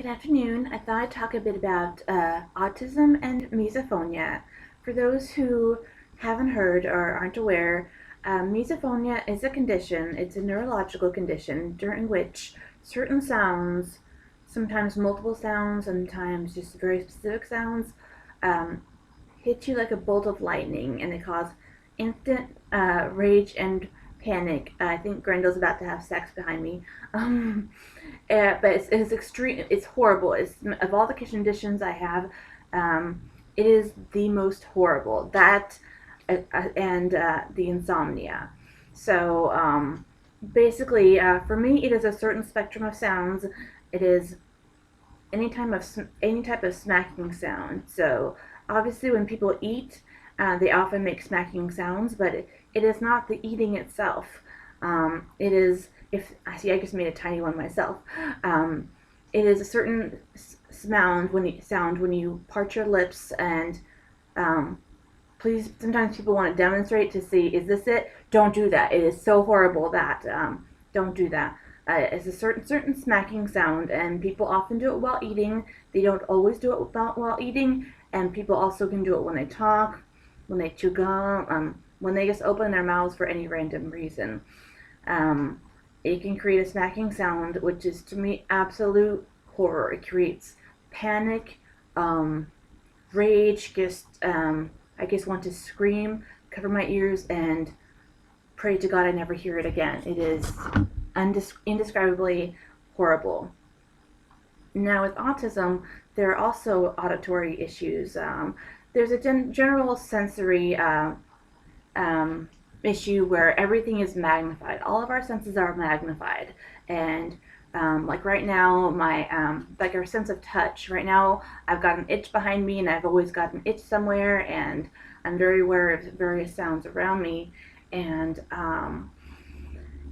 Good afternoon. I thought I'd talk a bit about autism and misophonia. For those who haven't heard or aren't aware, misophonia is a condition, it's a neurological condition during which certain sounds, sometimes multiple sounds, sometimes just very specific sounds, um, hit you like a bolt of lightning and they cause instant rage and panic. I think Grendel's about to have sex behind me. Um, but it's extreme. It's horrible. It's of all the conditions I have, it is the most horrible. That and the insomnia. So basically, for me, it is a certain spectrum of sounds. It is any type of smacking sound. So obviously, when people eat, they often make smacking sounds, but it is not the eating itself. It is if I see, I just made a tiny one myself. It is a certain sound when you part your lips and please. Sometimes people want to demonstrate to see, is this it? Don't do that. It is so horrible that don't do that. It's a certain smacking sound, and people often do it while eating. They don't always do it while eating, and people also can do it when they talk, when they chew gum, when they just open their mouths for any random reason. Um, it can create a smacking sound, which is to me absolute horror. It creates panic, um, rage, just I just want to scream, cover my ears, and pray to God I never hear it again. It is indescribably horrible. Now, with autism, there are also auditory issues. There's a general sensory um, issue where everything is magnified. All of our senses are magnified, and like right now, my like our sense of touch. Right now, I've got an itch behind me, and I've always got an itch somewhere, and I'm very aware of various sounds around me, and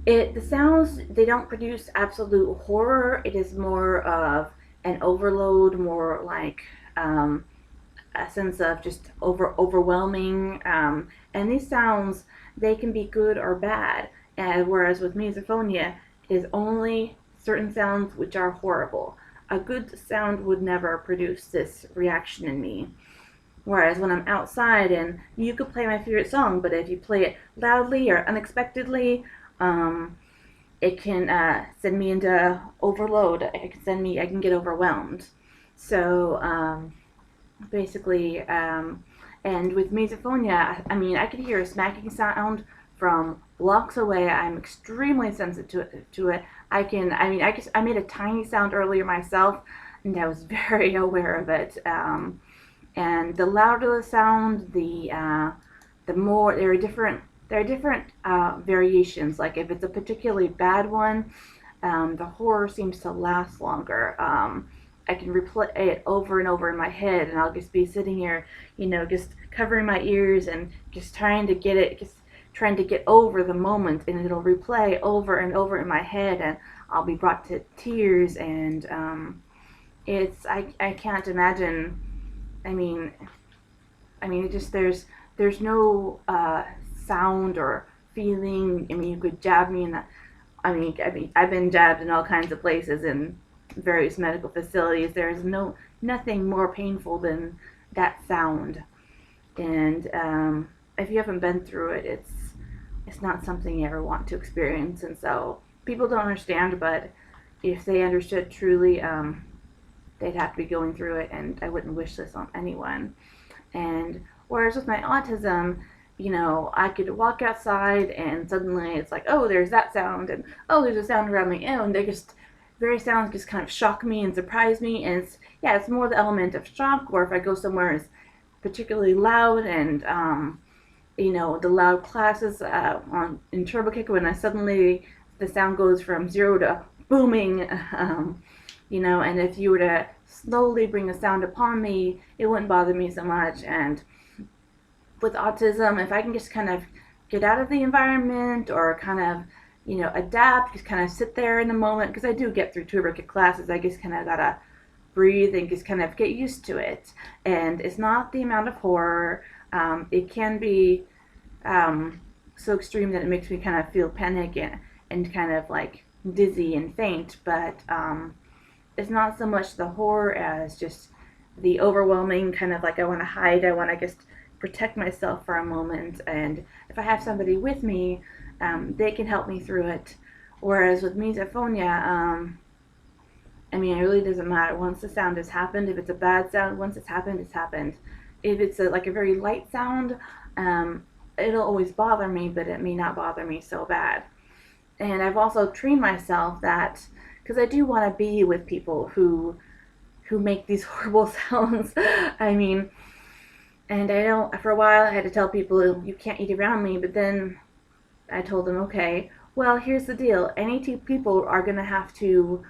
the sounds, they don't produce absolute horror. It is more of an overload, more like a sense of just overwhelming. And these sounds, they can be good or bad. And whereas with misophonia, it is only certain sounds which are horrible. A good sound would never produce this reaction in me. Whereas when I'm outside and you could play my favorite song, but if you play it loudly or unexpectedly, um, it can send me into overload. I can get overwhelmed. So basically, and with misophonia, I mean, I could hear a smacking sound from blocks away. I'm extremely sensitive to it. I made a tiny sound earlier myself, and I was very aware of it. And the louder the sound, the more there are different variations. Like if it's a particularly bad one, the horror seems to last longer. I can replay it over and over in my head, and I'll just be sitting here, just covering my ears and just trying to get over the moment, and it'll replay over and over in my head, and I'll be brought to tears, and I can't imagine. I mean, it just there's no sound or feeling. I mean, you could jab me in the. I've been jabbed in all kinds of places in various medical facilities. There's nothing more painful than that sound, and if you haven't been through it, it's not something you ever want to experience. And so people don't understand, but if they understood truly, they'd have to be going through it, and I wouldn't wish this on anyone. And whereas with my autism, I could walk outside and suddenly it's like, oh, there's that sound, and oh, there's a sound around me, and they just various sounds just kind of shock me and surprise me, and it's more the element of shock. Or if I go somewhere it's particularly loud, and the loud classes in Turbo Kick, when I suddenly the sound goes from zero to booming, and if you were to slowly bring a sound upon me, it wouldn't bother me so much. And with autism, if I can just kind of get out of the environment or kind of, adapt, just kind of sit there in the moment, because I do get through Turbo Kick classes, I just kind of gotta breathe and just kind of get used to it. And it's not the amount of horror. It can be so extreme that it makes me kind of feel panic and kind of like dizzy and faint, but it's not so much the horror as just the overwhelming kind of like I want to hide, I want to just protect myself for a moment. And if I have somebody with me, they can help me through it. Whereas with misophonia, I mean, it really doesn't matter. Once the sound has happened, if it's a bad sound, once it's happened, it's happened. If it's like a very light sound, it'll always bother me, but it may not bother me so bad. And I've also trained myself that because I do want to be with people who make these horrible sounds. I mean, and I don't. For a while, I had to tell people you can't eat around me, but then I told them, okay, well, here's the deal. Any two people are gonna have to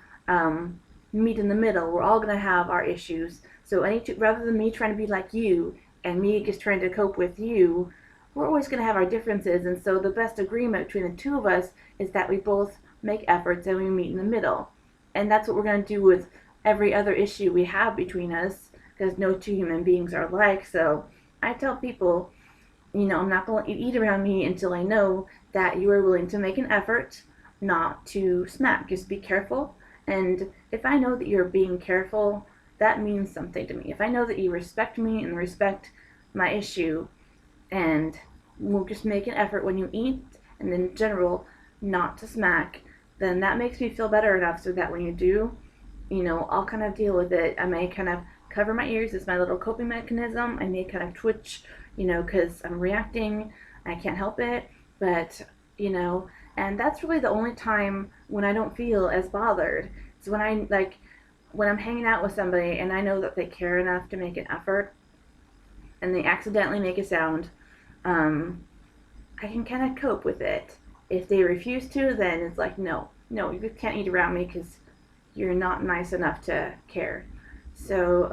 meet in the middle. We're all gonna have our issues. So any two, rather than me trying to be like you and me just trying to cope with you, we're always gonna have our differences. And so the best agreement between the two of us is that we both make efforts and we meet in the middle. And that's what we're gonna do with every other issue we have between us, because no two human beings are alike. So I tell people, I'm not going to eat around me until I know that you are willing to make an effort not to smack. Just be careful. And if I know that you're being careful, that means something to me. If I know that you respect me and respect my issue and will just make an effort when you eat and in general not to smack, then that makes me feel better enough so that when you do, I'll kind of deal with it. I may kind of cover my ears as my little coping mechanism. I may kind of twitch, because I'm reacting. I can't help it. But, and that's really the only time when I don't feel as bothered. It's when I'm hanging out with somebody and I know that they care enough to make an effort and they accidentally make a sound, I can kind of cope with it. If they refuse to, then it's like, no, you can't eat around me because you're not nice enough to care. So,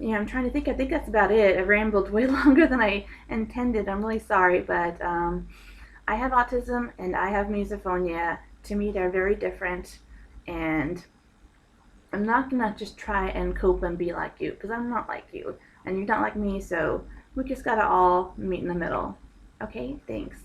I'm trying to think. I think that's about it. I rambled way longer than I intended. I'm really sorry, but I have autism and I have misophonia. To me, they're very different, and I'm not gonna just try and cope and be like you, because I'm not like you, and you're not like me. So we just gotta all meet in the middle. Okay, thanks.